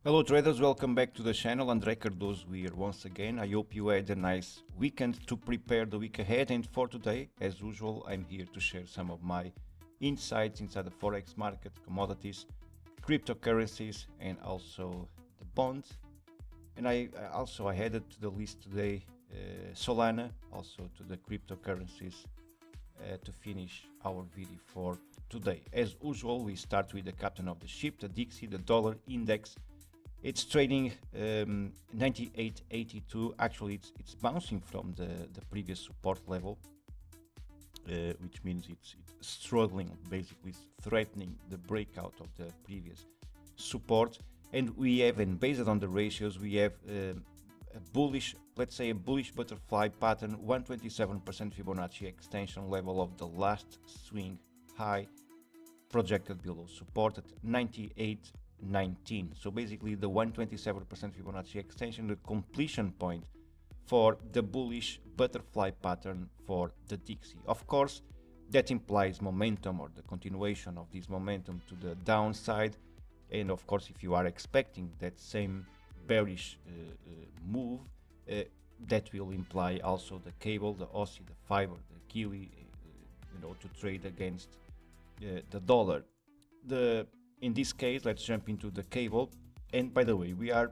Hello traders, welcome back to the channel. André Cardoso here once again. I hope you had a nice weekend to prepare the week ahead, and for today, as usual, I'm here to share some of my insights inside the Forex market, commodities, cryptocurrencies, and also the bonds. And I added to the list today Solana, also to the cryptocurrencies to finish our video for today. As usual, we start with the captain of the ship, the DXY, the dollar index. It's trading 98.82. Actually, it's bouncing from the previous support level, which means it's struggling, basically threatening the breakout of the previous support. And we have, and based on the ratios, we have a bullish, let's say a bullish butterfly pattern, 127% Fibonacci extension level of the last swing high, projected below support at 98.19. So basically the 127% Fibonacci extension, the completion point for the bullish butterfly pattern for the DXY. Of course, that implies momentum or the continuation of this momentum to the downside. And of course, if you are expecting that same bearish move, that will imply also the cable, the Aussie, the fiber, the Kiwi, to trade against the dollar. In this case, let's jump into the cable. And by the way, we are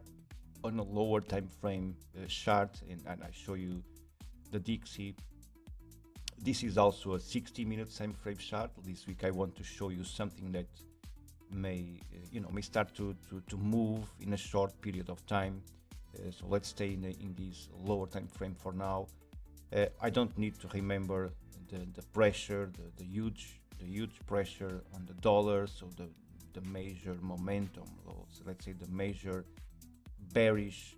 on a lower time frame chart, and I show you the DXY. This is also a 60-minute time frame chart. This week I want to show you something that may start to move in a short period of time. So let's stay in this lower time frame for now. I don't need to remember the pressure, the huge pressure on the dollar. So the major momentum, so let's say the major bearish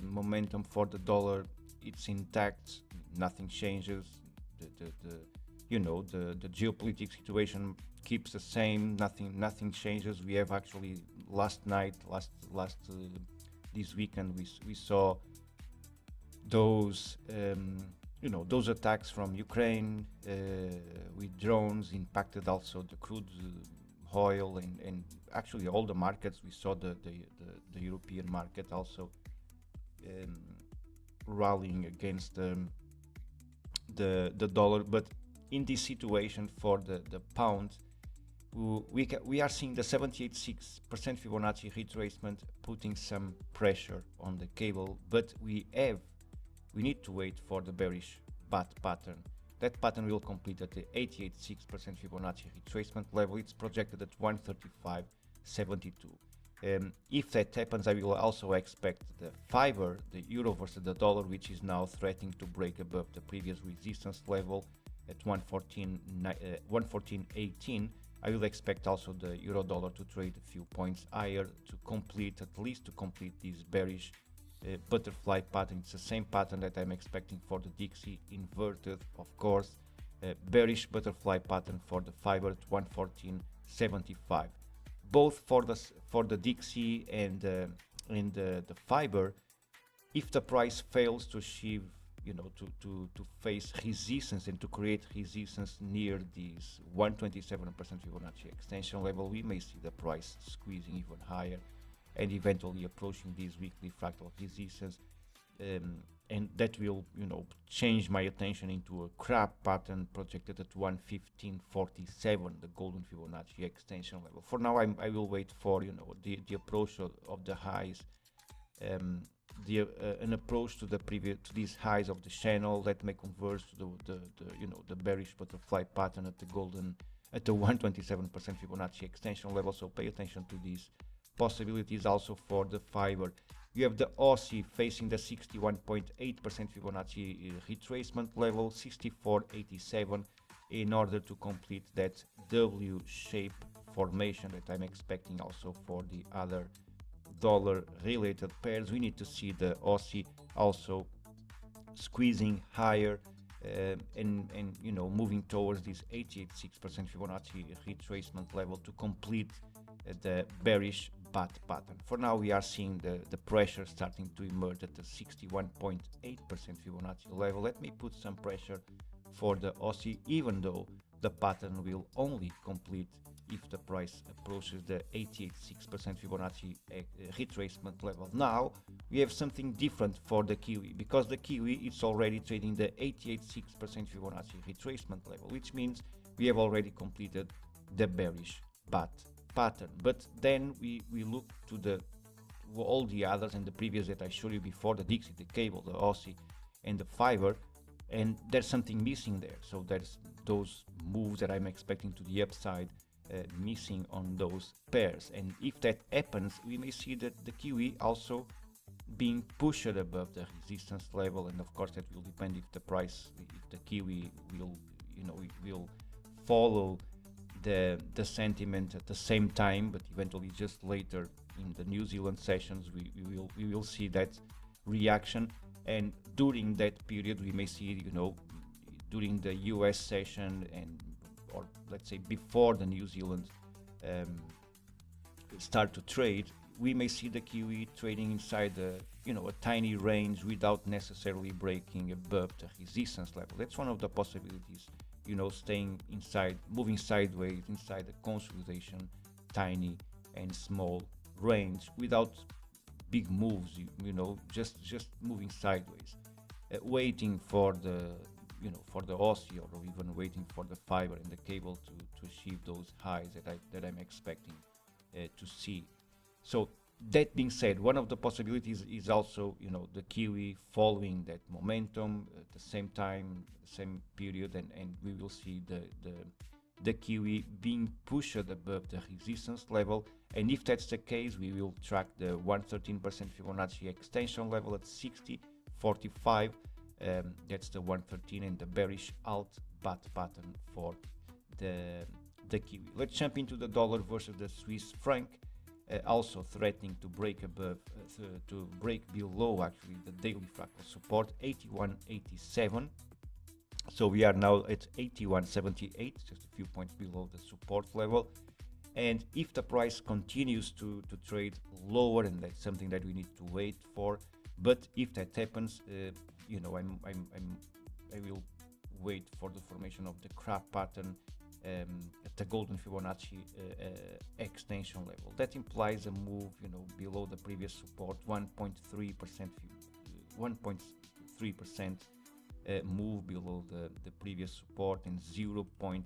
momentum for the dollar, it's intact. Nothing changes. The geopolitical situation keeps the same. Nothing changes. We have actually this weekend we saw those those attacks from Ukraine with drones impacted also the crude oil and actually all the markets. We saw the European market also rallying against the dollar. But in this situation for the pound, we are seeing the 78.6% Fibonacci retracement putting some pressure on the cable, but we need to wait for the bearish bat pattern. That pattern will complete at the 88.6% Fibonacci retracement level. It's projected at 135.72. If that happens, I will also expect the fiber, the euro versus the dollar, which is now threatening to break above the previous resistance level at 114.18. I will expect also the euro dollar to trade a few points higher to complete this bearish butterfly pattern. It's the same pattern that I'm expecting for the DXY inverted, of course. Bearish butterfly pattern for the fiber at 114.75. Both for the DXY and the fiber, if the price fails to achieve, to face resistance and to create resistance near this 127% Fibonacci extension level, we may see the price squeezing even higher and eventually approaching this weekly fractal resistance, and that will change my attention into a crab pattern projected at 115.47, the golden Fibonacci extension level. For now, I will wait for the approach of the highs, an approach to these highs of the channel that may converge to the bearish butterfly pattern at the 127% Fibonacci extension level. So pay attention to these possibilities. Also for the fiber, you have the Aussie facing the 61.8% Fibonacci retracement level, 64.87, in order to complete that W shape formation that I'm expecting also for the other dollar related pairs. We need to see the Aussie also squeezing higher and moving towards this 88.6% Fibonacci retracement level to complete the bearish bat pattern. For now, we are seeing the pressure starting to emerge at the 61.8% Fibonacci level. Let me put some pressure for the Aussie, even though the pattern will only complete if the price approaches the 88.6% Fibonacci retracement level. Now we have something different for the Kiwi, because the Kiwi is already trading the 88.6% Fibonacci retracement level, which means we have already completed the bearish bat pattern. But then we look to all the others and the previous that I showed you before, the Dixie, the cable, the Aussie and the fiber, and there's something missing there. So there's those moves that I'm expecting to the upside missing on those pairs, and if that happens, we may see that the Kiwi also being pushed above the resistance level. And of course that will depend if the price, if the Kiwi will, you know, will follow the sentiment at the same time, but eventually just later in the New Zealand sessions we will see that reaction. And during that period we may see, you know, during the US session, and or let's say before the New Zealand start to trade, we may see the Kiwi trading inside the, you know, a tiny range without necessarily breaking above the resistance level. That's one of the possibilities, you know, staying inside, moving sideways inside the consolidation, tiny and small range without big moves, you know, just moving sideways, waiting for the, you know, for the Aussie, or even waiting for the fiber and the cable to achieve those highs that I'm expecting to see. So that being said, one of the possibilities is also, you know, the Kiwi following that momentum at the same time, same period, and we will see the Kiwi being pushed above the resistance level. And if that's the case, we will track the 113% Fibonacci extension level at 60.45. That's the 113 and the bearish alt bat pattern for the Kiwi. Let's jump into the dollar versus the Swiss franc. Also threatening to break above, to break below actually the daily fractal support, 81.87. So we are now at 81.78, just a few points below the support level. And if the price continues to trade lower, and that's something that we need to wait for, but if that happens, you know, I will wait for the formation of the crab pattern at the golden Fibonacci extension level. That implies a move, you know, below the previous support, 1.3%, move below the previous support, and 0.8%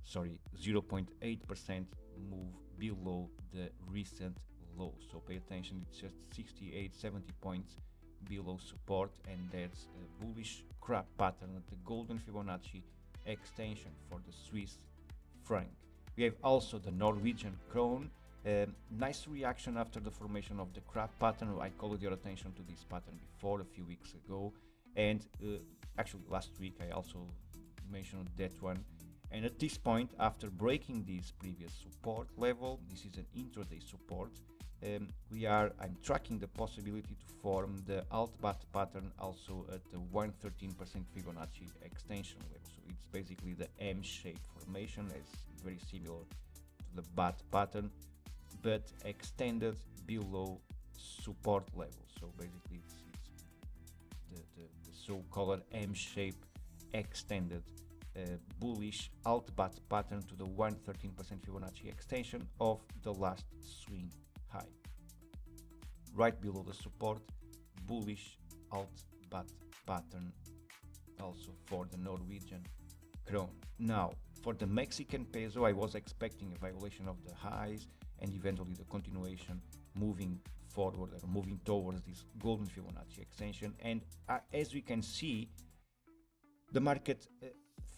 0.8% move below the recent low. So pay attention, it's just 68, 70 points below support, and there's a bullish crab pattern at the golden Fibonacci extension for the Swiss franc. We have also the Norwegian krone. Nice reaction after the formation of the crab pattern. I called your attention to this pattern before, a few weeks ago, and actually last week I also mentioned that one. And at this point, after breaking this previous support level, this is an intraday support, I'm tracking the possibility to form the alt bat pattern also at the 113% Fibonacci extension level. So it's basically the M-shaped formation, as very similar to the bat pattern, but extended below support level. So basically it's the so-called M-shaped extended bullish alt bat pattern to the 113% Fibonacci extension of the last swing high. Right below the support, bullish alt bat pattern also for the Norwegian krone. Now, for the Mexican peso, I was expecting a violation of the highs and eventually the continuation moving forward, or moving towards this golden Fibonacci extension. And as we can see, the market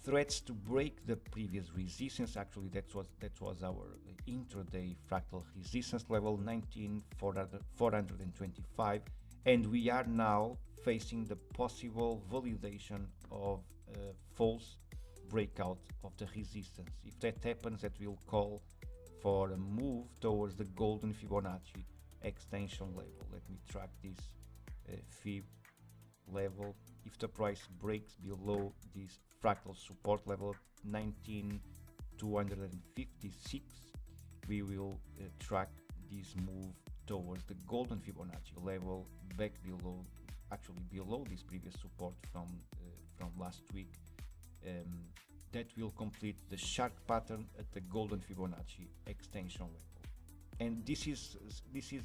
threats to break the previous resistance. Actually, that was our intraday fractal resistance level, 19,425, and we are now facing the possible validation of false breakout of the resistance. If that happens, that will call for a move towards the golden Fibonacci extension level. Let me track this Fib level. If the price breaks below this fractal support level, 19,256, we will track this move towards the golden Fibonacci level, back below, actually below this previous support from last week, that will complete the shark pattern at the golden Fibonacci extension level. And this is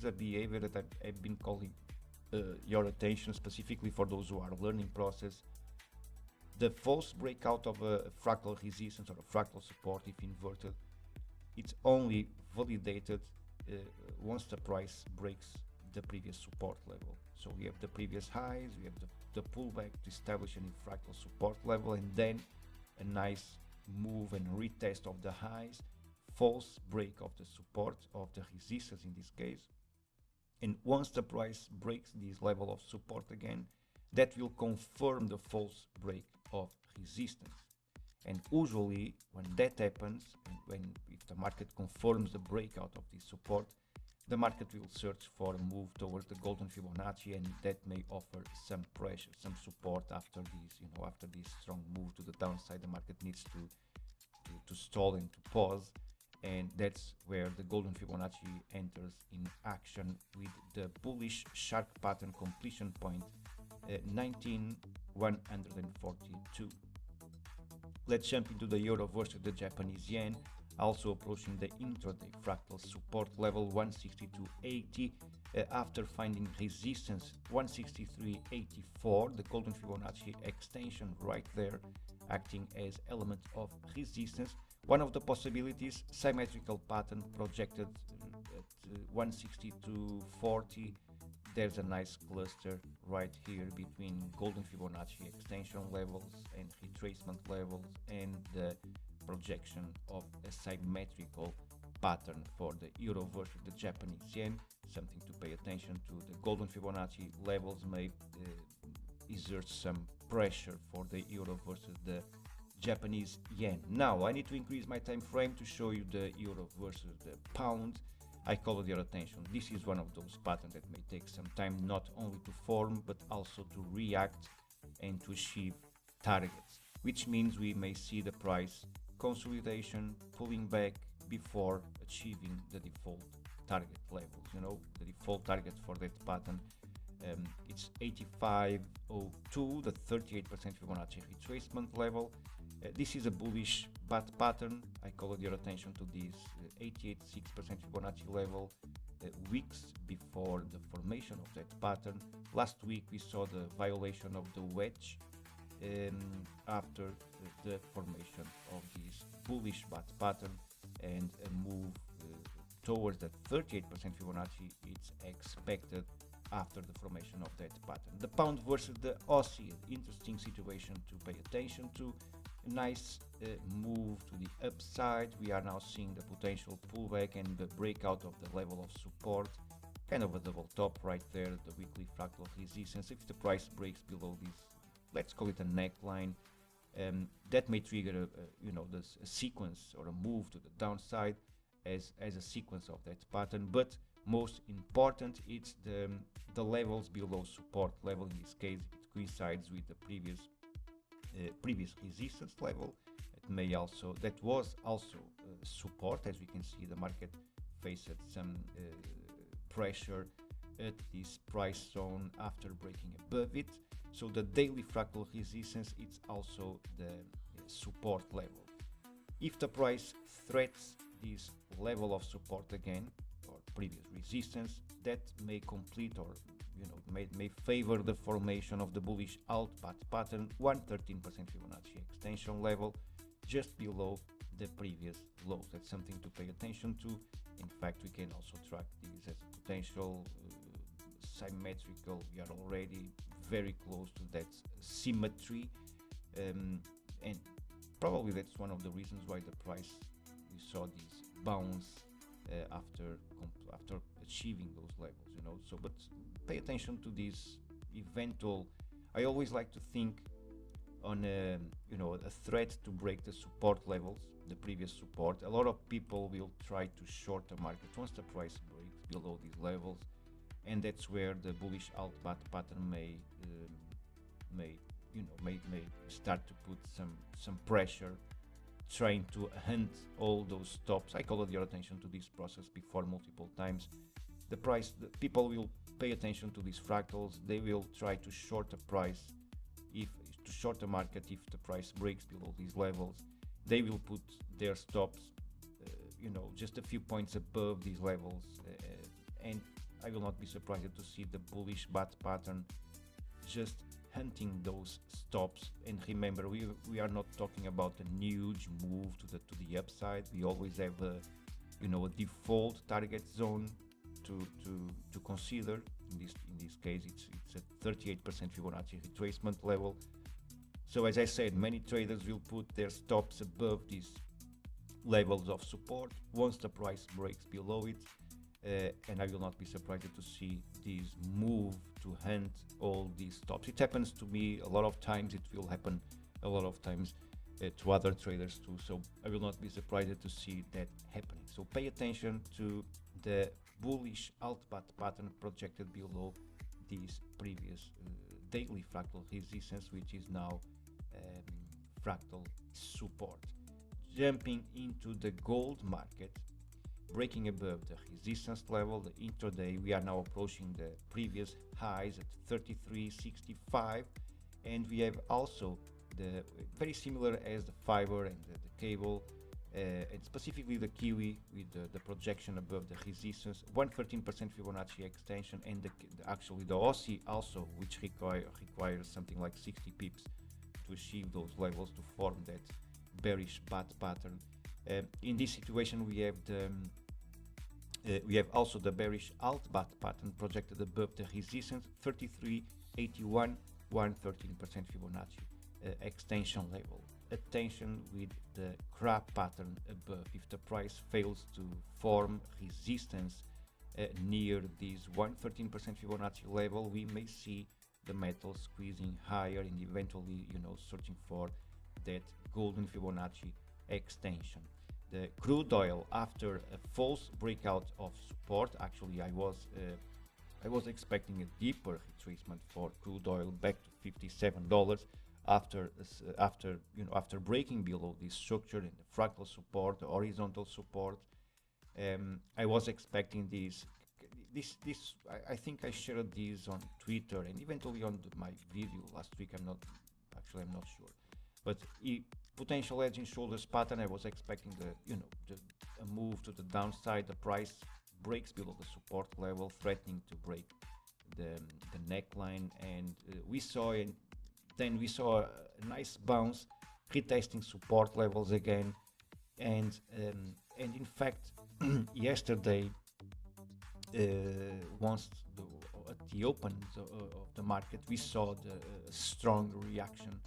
a behavior that I've been calling your attention, specifically for those who are learning process. The false breakout of a fractal resistance or a fractal support, if inverted, it's only validated once the price breaks the previous support level. So we have the previous highs, we have the pullback to establish a new fractal support level, and then a nice move and retest of the highs, false break of the support, of the resistance in this case. And once the price breaks this level of support again, that will confirm the false break of resistance. And usually when that happens, and if the market confirms the breakout of this support, the market will search for a move towards the golden Fibonacci, and that may offer some pressure, some support after this, after this strong move to the downside. The market needs to stall and to pause, and that's where the golden Fibonacci enters in action with the bullish shark pattern completion point 19,142. Let's jump into the euro versus the Japanese yen, also approaching the intraday fractal support level 162.80 after finding resistance 163.84, the golden Fibonacci extension right there acting as element of resistance. One of the possibilities, symmetrical pattern projected at 162.40. There's a nice cluster right here between golden Fibonacci extension levels and retracement levels, and the projection of a symmetrical pattern for the euro versus the Japanese yen. Something to pay attention to. The golden Fibonacci levels may exert some pressure for the euro versus the Japanese yen. Now I need to increase my time frame to show you the euro versus the pound. I call your attention. This is one of those patterns that may take some time, not only to form but also to react and to achieve targets, which means we may see the price consolidation pulling back before achieving the default target levels. The default target for that pattern, it's 85.02, the 38% Fibonacci retracement level. This is a bullish bat pattern. I call your attention to this 88.6% Fibonacci level weeks before the formation of that pattern. Last week we saw the violation of the wedge after the formation of this bullish bat pattern, and a move towards the 38% Fibonacci is expected after the formation of that pattern. The pound versus the Aussie, interesting situation to pay attention to. A nice move to the upside. We are now seeing the potential pullback and the breakout of the level of support, kind of a double top right there, the weekly fractal resistance. If the price breaks below this, let's call it a neckline, that may trigger a sequence or a move to the downside as a sequence of that pattern. But most important, it's the levels below support level. In this case, it coincides with the previous resistance level. That was also support. As we can see, the market faced some pressure at this price zone after breaking above it. So the daily fractal resistance, it's also the support level. If the price threats this level of support again, or previous resistance, that may complete, or may favor the formation of the bullish alt pattern 113% Fibonacci extension level just below the previous lows. That's something to pay attention to. In fact, we can also track this as a potential symmetrical. We are already very close to that symmetry, and probably that's one of the reasons why the price, we saw this bounce after achieving those levels. So but pay attention to this eventual. I always like to think on a threat to break the support levels, the previous support. A lot of people will try to short the market once the price breaks below these levels, and that's where the bullish alt pattern may start to put some pressure, trying to hunt all those stops. I called your attention to this process before multiple times. The people will pay attention to these fractals. They will try to short the price, to short the market if the price breaks below these levels, they will put their stops, just a few points above these levels, and I will not be surprised to see the bullish bat pattern just hunting those stops. And remember, we are not talking about a huge move to the upside. We always have a default target zone to consider. In this case, it's a 38% Fibonacci retracement level. So as I said, many traders will put their stops above these levels of support once the price breaks below it, and I will not be surprised to see this move to hunt all these stops. It happens to me a lot of times. It will happen a lot of times to other traders too, so I will not be surprised to see that happening. So pay attention to the bullish alt-bat pattern projected below this previous daily fractal resistance, which is now fractal support. Jumping into the gold market, breaking above the resistance level, the intraday, we are now approaching the previous highs at 33.65, and we have also the very similar as the fiber and the cable, and specifically the kiwi with the projection above the resistance, 113% Fibonacci extension, and actually the Aussie also, which requires something like 60 pips to achieve those levels to form that bearish bat pattern. In this situation, we have also the bearish alt bat pattern projected above the resistance, 33.81, 113% Fibonacci extension level. Attention with the crab pattern above. If the price fails to form resistance near this 113% Fibonacci level, we may see the metal squeezing higher and eventually, searching for that golden Fibonacci extension. The crude oil, after a false breakout of support, actually I was expecting a deeper retracement for crude oil back to $57 after breaking below this structure in the fractal support, the horizontal support. I was expecting this. I think I shared this on Twitter and eventually on my video last week. I'm not sure, but potential edge and shoulders pattern. I was expecting a move to the downside. The price breaks below the support level, threatening to break the neckline, and we saw a nice bounce, retesting support levels again, and in fact, yesterday, at the open of the market, we saw the strong reaction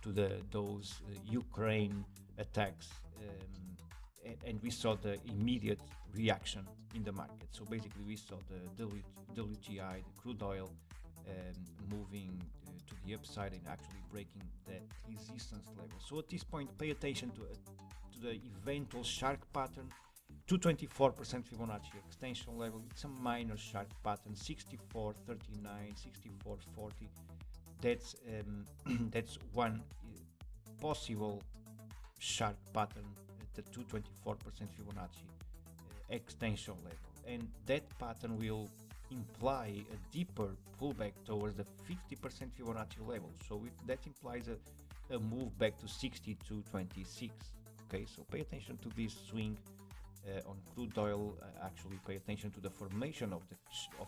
to those Ukraine attacks, and we saw the immediate reaction in the market. So basically, we saw the WTI, the crude oil, moving to the upside and actually breaking the resistance level. So at this point, pay attention to the eventual shark pattern. 224% Fibonacci extension level. It's a minor shark pattern. 64.39, 64.40. That's one possible shark pattern at the 224% Fibonacci extension level, and that pattern will imply a deeper pullback towards the 50% Fibonacci level. So that implies a move back to 62.26. Okay, so pay attention to this swing on crude oil. Actually, pay attention to the formation of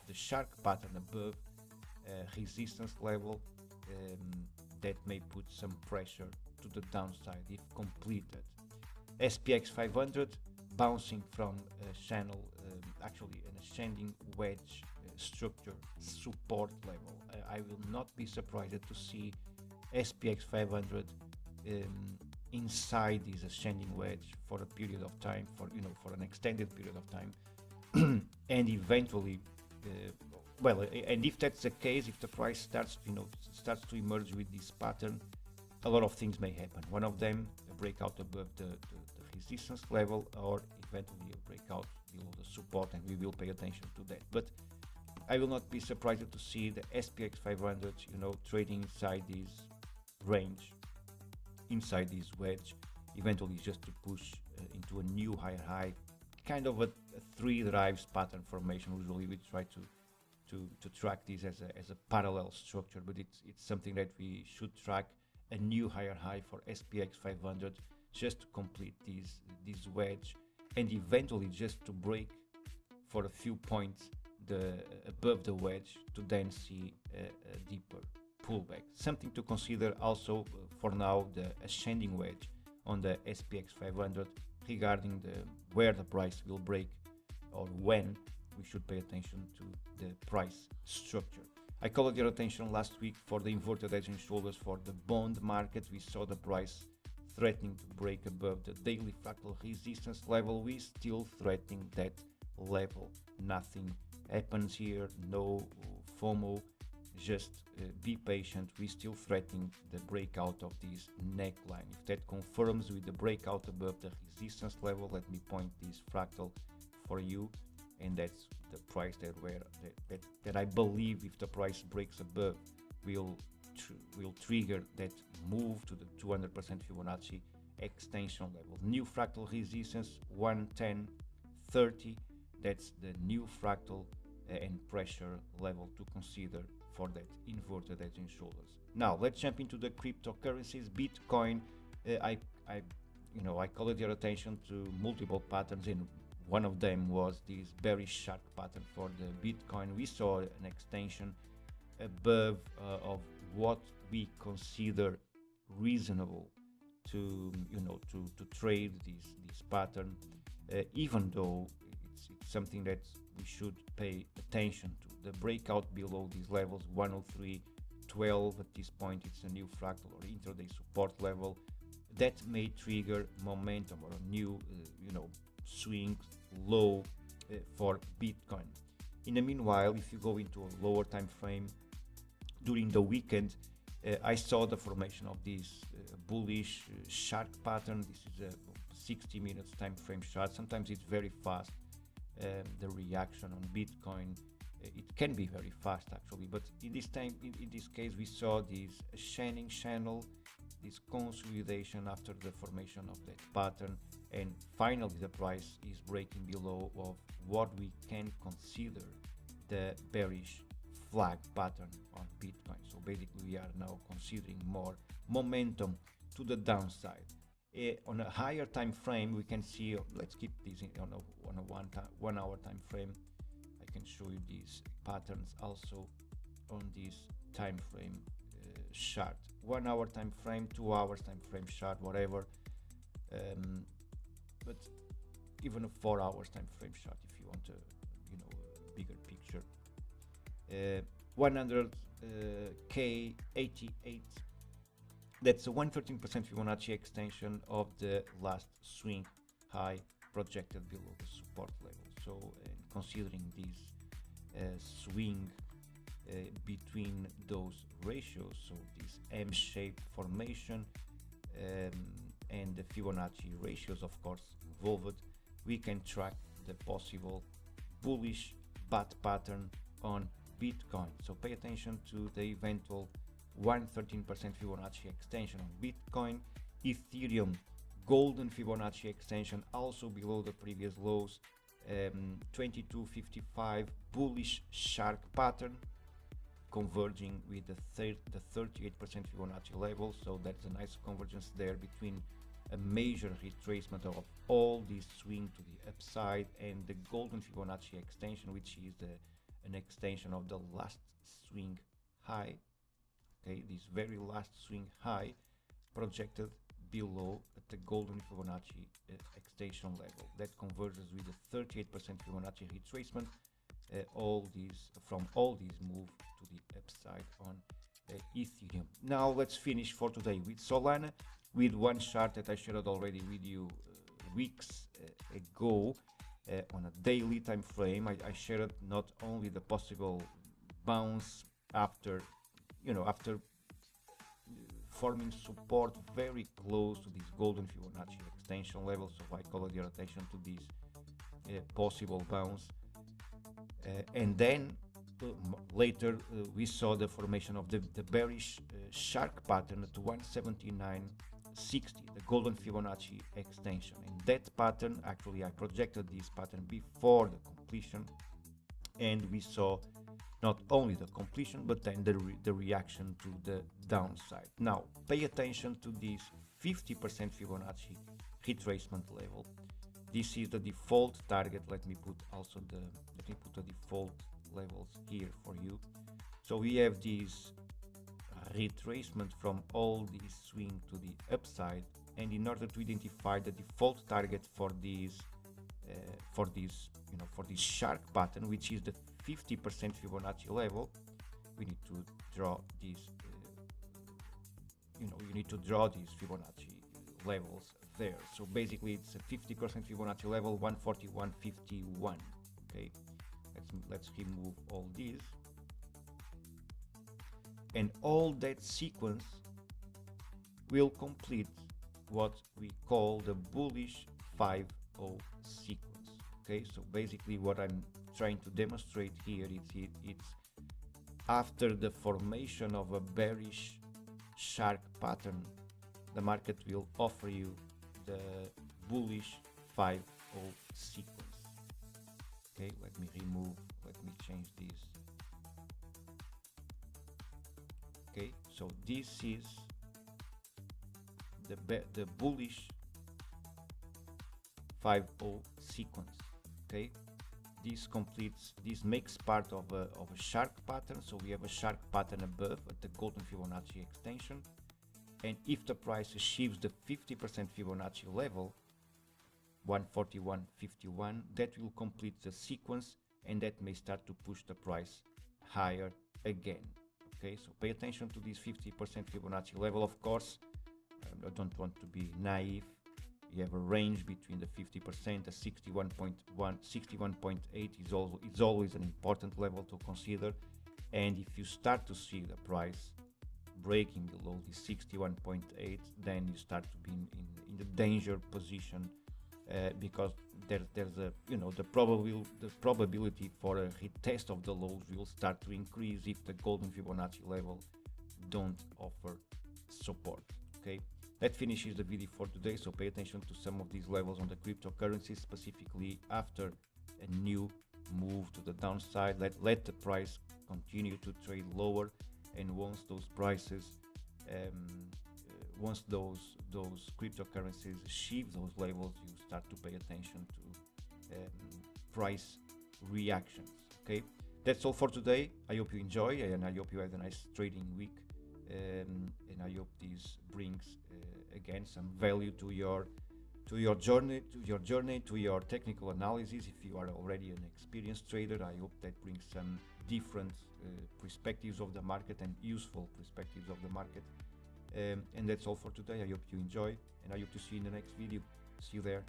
the shark pattern above resistance level. That may put some pressure to the downside if completed. SPX 500 bouncing from a channel, actually an ascending wedge structure support level. I will not be surprised to see SPX 500 inside this ascending wedge for a period of time, for an extended period of time, and eventually, and if that's the case, if the price starts to emerge with this pattern, a lot of things may happen. One of them, a breakout above the resistance level, or eventually a breakout below the support, and we will pay attention to that. But I will not be surprised to see the SPX 500, trading inside this range, inside this wedge, eventually just to push into a new higher high, kind of a three drives pattern formation. Usually we try to track this as a parallel structure, but it's something that we should track, a new higher high for SPX 500 just to complete this wedge, and eventually just to break for a few points above the wedge to then see a deeper pullback. Something to consider also for now, the ascending wedge on the SPX 500 regarding where the price will break or when we should pay attention to the price structure. I called your attention last week for the inverted edge and shoulders for the bond market. We saw the price threatening to break above the daily fractal resistance level. We still threatening that level. Nothing happens here, no FOMO, just be patient. We still threatening the breakout of this neckline. If that confirms with the breakout above the resistance level, let me point this fractal for you, and that's the price that I believe if the price breaks above will trigger that move to the 200% Fibonacci extension level. New fractal resistance 110.30, that's the new fractal and pressure level to consider for that inverted edge and shoulders. Now let's jump into the cryptocurrencies. Bitcoin, I called your attention to multiple patterns, and one of them was this bearish shark pattern for the Bitcoin. We saw an extension above of what we consider reasonable to trade this pattern, even though it's something that we should pay attention to. The breakout below these levels, 103.12, at this point it's a new fractal or intraday support level that may trigger momentum or a new swing low for Bitcoin. In the meanwhile, if you go into a lower time frame during the weekend, I saw the formation of this bullish shark pattern. This is a 60 minutes time frame chart. Sometimes it's very fast. The reaction on Bitcoin, it can be very fast actually, but in this case we saw this shining channel, this consolidation after the formation of that pattern, and finally the price is breaking below of what we can consider the bearish flag pattern on Bitcoin. So basically we are now considering more momentum to the downside. On a higher time frame we can see, let's keep this on a 1 hour time frame. I can show you these patterns also on this time frame chart. 1 hour time frame, 2 hours time frame chart, whatever, but even a 4 hours time frame chart if you want a bigger picture. 100k 88, that's a 113% Fibonacci extension of the last swing high projected below the support level. So considering this swing between those ratios, so this M-shaped formation and the Fibonacci ratios of course involved, we can track the possible bullish bat pattern on Bitcoin. So pay attention to the eventual 113% Fibonacci extension on Bitcoin. Ethereum, golden Fibonacci extension also below the previous lows, 2255 bullish shark pattern converging with the 38% Fibonacci level. So that's a nice convergence there between a major retracement of all this swing to the upside and the golden Fibonacci extension, which is an extension of the last swing high. Okay, this very last swing high projected below at the golden Fibonacci extension level that converges with the 38% Fibonacci retracement. All these move to the upside on Ethereum. Now let's finish for today with Solana, with one chart that I shared already with you weeks ago on a daily time frame. I shared not only the possible bounce after forming support very close to this golden Fibonacci extension level, so I called your attention to this possible bounce, and then later we saw the formation of the bearish shark pattern at 179.60, the golden Fibonacci extension. And that pattern, actually I projected this pattern before the completion, and we saw not only the completion but then the reaction to the downside. Now pay attention to this 50% Fibonacci retracement level. This is the default target. Let me put the default levels here for you. So we have this retracement from all this swing to the upside, and in order to identify the default target for this shark pattern, which is the 50% Fibonacci level, we need to draw this you need to draw these Fibonacci levels there. So basically it's a 50% Fibonacci level, 141.51. Okay, let's remove all these, and all that sequence will complete what we call the bullish 5-0 sequence. Okay, so basically what I'm trying to demonstrate here is it's after the formation of a bearish shark pattern, the market will offer you the bullish 5-0 sequence. Okay, let me change this. Okay, so this is the bullish 5-0 sequence. Okay, this makes part of a shark pattern. So we have a shark pattern above at the golden Fibonacci extension, and if the price achieves the 50% Fibonacci level, 141.51, that will complete the sequence, and that may start to push the price higher again. Okay, so pay attention to this 50% Fibonacci level. Of course, I don't want to be naive. You have a range between the 50%, the 61.1, 61.8 is always an important level to consider. And if you start to see the price breaking below the 61.8, then you start to be in the danger position, because there's a the probability for a retest of the lows will start to increase if the golden Fibonacci level don't offer support. Okay, that finishes the video for today. So pay attention to some of these levels on the cryptocurrencies, specifically after a new move to the downside. Let the price continue to trade lower, and once those prices once those cryptocurrencies achieve those levels, you start to pay attention to price reactions. Okay, that's all for today. I hope you enjoy, and I hope you have a nice trading week, and I hope this brings again some value to your journey, to your technical analysis. If you are already an experienced trader, I hope that brings some different perspectives of the market and useful perspectives of the market. And that's all for today. I hope you enjoy, and I hope to see you in the next video. See you there.